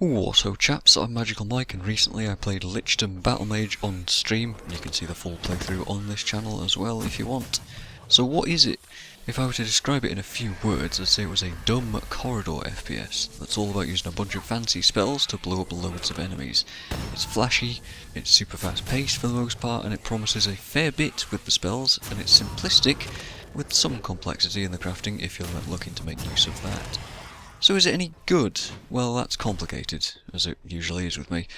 What's up chaps, I'm MagicalMike and recently I played Lichdom Battlemage on stream. You can see the full playthrough on this channel as well if you want. So what is it? If I were to describe it in a few words, I'd say it was a dumb corridor FPS that's all about using a bunch of fancy spells to blow up loads of enemies. It's flashy, it's super fast paced for the most part, and it promises a fair bit with the spells, and it's simplistic with some complexity in the crafting if you're looking to make use of that. So is it any good? Well, that's complicated, as it usually is with me.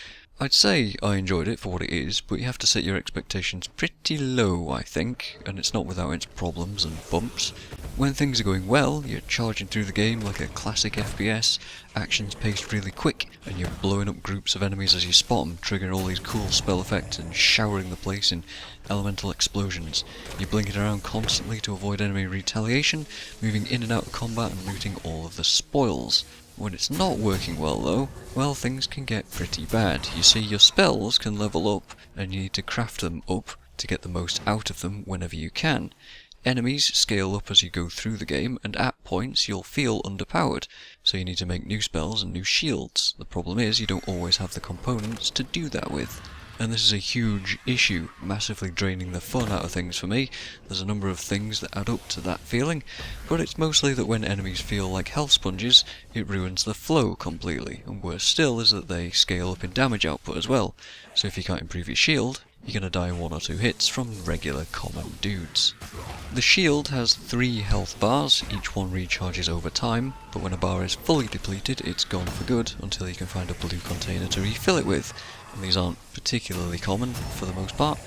I'd say I enjoyed it for what it is, but you have to set your expectations pretty low, I think, and it's not without its problems and bumps. When things are going well, you're charging through the game like a classic FPS, action's paced really quick, and you're blowing up groups of enemies as you spot them, triggering all these cool spell effects and showering the place in elemental explosions. You're blinking around constantly to avoid enemy retaliation, moving in and out of combat and looting all of the spoils. When it's not working well though, well, things can get pretty bad. You see, your spells can level up, and you need to craft them up to get the most out of them whenever you can. Enemies scale up as you go through the game, and at points you'll feel underpowered, so you need to make new spells and new shields. The problem is you don't always have the components to do that with. And this is a huge issue, massively draining the fun out of things for me. There's a number of things that add up to that feeling, but it's mostly that when enemies feel like health sponges, it ruins the flow completely, and worse still is that they scale up in damage output as well. So if you can't improve your shield, you're gonna die in 1 or 2 hits from regular common dudes. The shield has 3 health bars, each one recharges over time, but when a bar is fully depleted, it's gone for good until you can find a blue container to refill it with. And these aren't particularly common for the most part.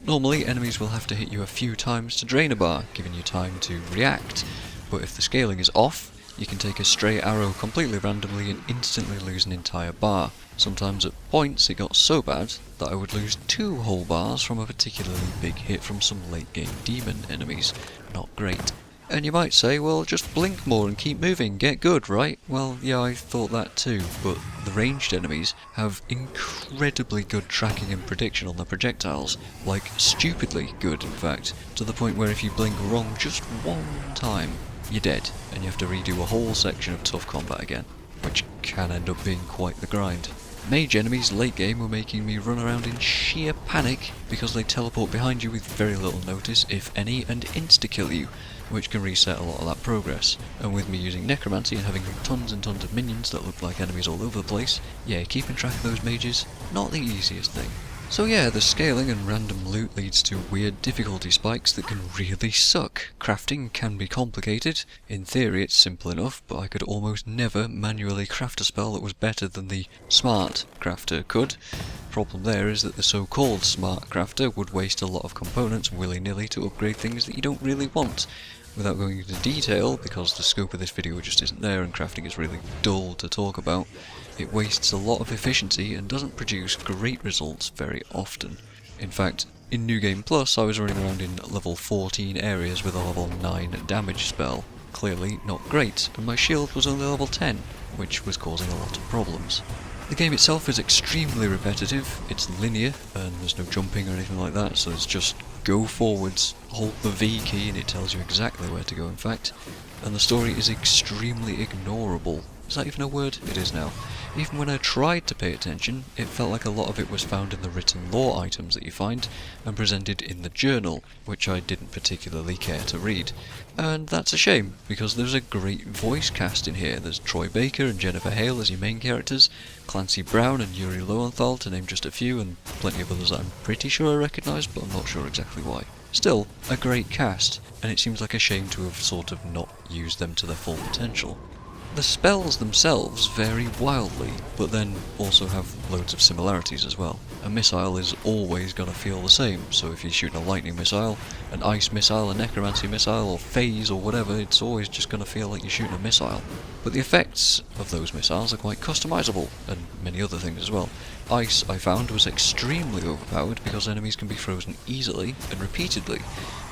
Normally enemies will have to hit you a few times to drain a bar, giving you time to react, but if the scaling is off, you can take a stray arrow completely randomly and instantly lose an entire bar. Sometimes at points it got so bad that I would lose 2 whole bars from a particularly big hit from some late game demon enemies. Not great. And you might say, well, just blink more and keep moving, get good, right? Well, yeah, I thought that too, but the ranged enemies have incredibly good tracking and prediction on their projectiles. Like, stupidly good, in fact, to the point where if you blink wrong just 1 time, you're dead, and you have to redo a whole section of tough combat again, which can end up being quite the grind. Mage enemies late game were making me run around in sheer panic because they teleport behind you with very little notice, if any, and insta-kill you, which can reset a lot of that progress. And with me using necromancy and having tons and tons of minions that look like enemies all over the place, yeah, keeping track of those mages, not the easiest thing. So yeah, the scaling and random loot leads to weird difficulty spikes that can really suck. Crafting can be complicated. In theory it's simple enough, but I could almost never manually craft a spell that was better than the smart crafter could. Problem there is that the so-called smart crafter would waste a lot of components willy-nilly to upgrade things that you don't really want. Without going into detail, because the scope of this video just isn't there and crafting is really dull to talk about, it wastes a lot of efficiency and doesn't produce great results very often. In fact, in New Game Plus I was running around in level 14 areas with a level 9 damage spell. Clearly not great, and my shield was only level 10, which was causing a lot of problems. The game itself is extremely repetitive, it's linear, and there's no jumping or anything like that, so it's just go forwards, hold the V key and it tells you exactly where to go in fact, and the story is extremely ignorable. Is that even a word? It is now. Even when I tried to pay attention, it felt like a lot of it was found in the written lore items that you find, and presented in the journal, which I didn't particularly care to read. And that's a shame, because there's a great voice cast in here. There's Troy Baker and Jennifer Hale as your main characters, Clancy Brown and Yuri Lowenthal to name just a few, and plenty of others that I'm pretty sure I recognise, but I'm not sure exactly why. Still, a great cast, and it seems like a shame to have sort of not used them to their full potential. The spells themselves vary wildly, but then also have loads of similarities as well. A missile is always going to feel the same, so if you're shooting a lightning missile, an ice missile, a necromancy missile, or phase or whatever, it's always just going to feel like you're shooting a missile. But the effects of those missiles are quite customizable, and many other things as well. Ice, I found, was extremely overpowered because enemies can be frozen easily and repeatedly,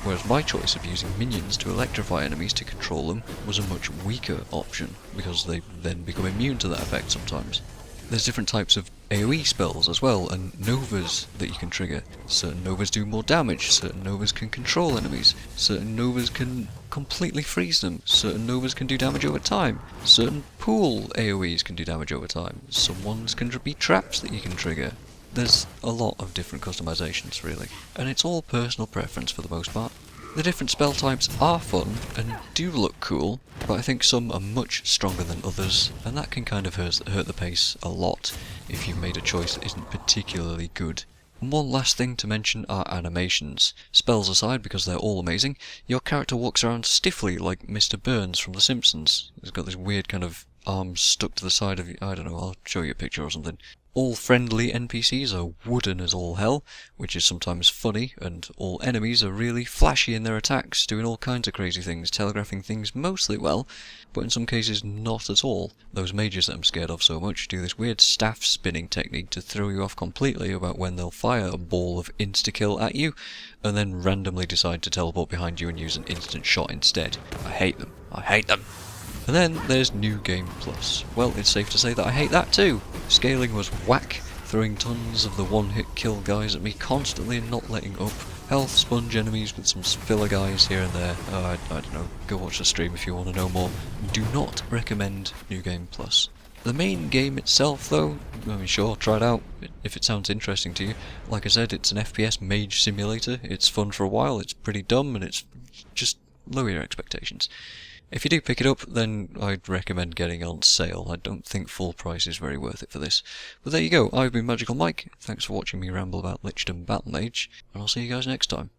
whereas my choice of using minions to electrify enemies to control them was a much weaker option, because they then become immune to that effect sometimes. There's different types of AoE spells as well, and novas that you can trigger. Certain novas do more damage, certain novas can control enemies, certain novas can completely freeze them, certain novas can do damage over time, certain pool AoEs can do damage over time, some ones can be traps that you can trigger. There's a lot of different customizations really, and it's all personal preference for the most part. The different spell types are fun and do look cool, but I think some are much stronger than others, and that can kind of hurt the pace a lot if you've made a choice that isn't particularly good. And one last thing to mention are animations. Spells aside, because they're all amazing, your character walks around stiffly like Mr. Burns from The Simpsons. He's got this weird kind of arms stuck to the side of you. I don't know, I'll show you a picture or something. All friendly NPCs are wooden as all hell, which is sometimes funny, and all enemies are really flashy in their attacks, doing all kinds of crazy things, telegraphing things mostly well, but in some cases not at all. Those mages that I'm scared of so much do this weird staff spinning technique to throw you off completely about when they'll fire a ball of insta-kill at you, and then randomly decide to teleport behind you and use an instant shot instead. I hate them. I hate them! And then there's New Game Plus. Well, it's safe to say that I hate that too. Scaling was whack, throwing tons of the one-hit kill guys at me constantly and not letting up. Health sponge enemies with some filler guys here and there. I don't know, go watch the stream if you want to know more. Do not recommend New Game Plus. The main game itself though, I mean sure, try it out if it sounds interesting to you. Like I said, it's an FPS mage simulator, it's fun for a while, it's pretty dumb, and it's just lower your expectations. If you do pick it up, then I'd recommend getting it on sale. I don't think full price is very worth it for this. But there you go, I've been MagicalMike, thanks for watching me ramble about Lichdom Battlemage, and I'll see you guys next time.